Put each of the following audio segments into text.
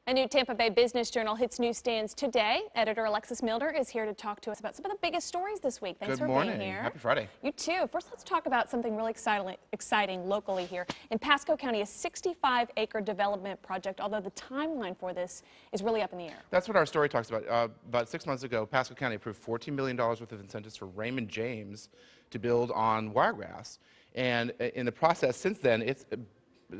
A new Tampa Bay Business Journal hits newsstands today. Editor Alexis Muellner is here to talk to us about some of the biggest stories this week. Thanks for being here. Happy Friday. You too. First, let's talk about something really exciting locally here. In Pasco County, a 65-acre development project, although the timeline for this is really up in the air. That's what our story talks about. About 6 months ago, Pasco County approved $14 million worth of incentives for Raymond James to build on Wiregrass. And in the process since then, it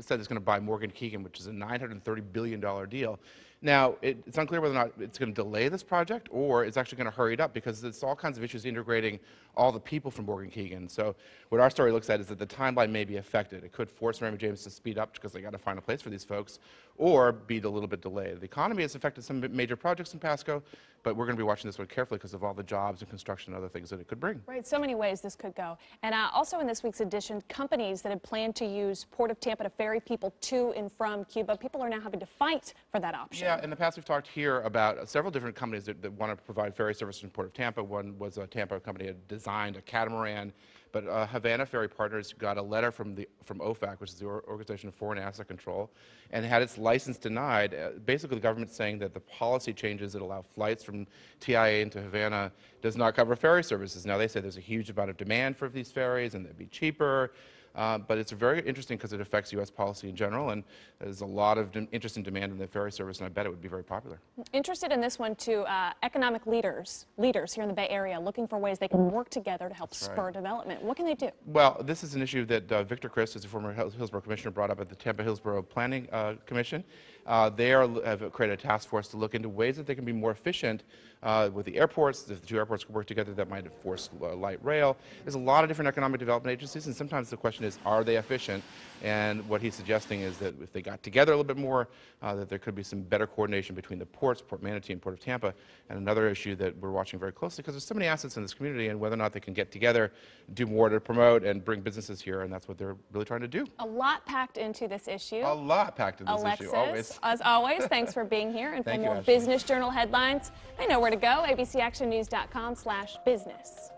said it's going to buy Morgan Keegan, which is a $930 billion deal. Now, it's unclear whether or not it's going to delay this project or it's actually going to hurry it up, because it's all kinds of issues integrating all the people from Morgan Keegan. So what our story looks at is that the timeline may be affected. It could force Raymond James to speed up because they got to find a place for these folks, or be a little bit delayed. The economy has affected some major projects in Pasco, but we're going to be watching this one carefully because of all the jobs and construction and other things that it could bring. Right, so many ways this could go. And also in this week's edition, companies that had planned to use Port of Tampa to ferry people to and from Cuba, people are now having to fight for that option. Yeah, in the past we've talked here about several different companies that want to provide ferry service in Port of Tampa. One was a Tampa company that designed a catamaran, but Havana Ferry Partners got a letter from OFAC, which is the Organization of Foreign Asset Control, and had its license denied. Basically, the government's saying that the policy changes that allow flights from TIA into Havana does not cover ferry services. Now, they say there's a huge amount of demand for these ferries and they'd be cheaper. But it's very interesting because it affects U.S. policy in general, and there's a lot of interest and demand in the ferry service, and I bet it would be very popular. Interested in this one too, economic leaders here in the Bay Area looking for ways they can work together to help spur development. What can they do? Well, this is an issue that Victor Chris, who's a former Hillsborough commissioner, brought up at the Tampa Hillsborough Planning Commission. They have created a task force to look into ways that they can be more efficient with the airports. If the two airports could work together, that might force light rail. There's a lot of different economic development agencies, and sometimes the question is, are they efficient? And what he's suggesting is that if they got together a little bit more, that there could be some better coordination between the ports, Port Manatee and Port of Tampa. And another issue that we're watching very closely, because there's so many assets in this community, and whether or not they can get together, do more to promote and bring businesses here, and that's what they're really trying to do. A lot packed into this issue. A lot packed into this Alexis, issue, always. As always, thanks for being here. And for more Ashley. Business Journal headlines, I know where to go, abcactionnews.com/business.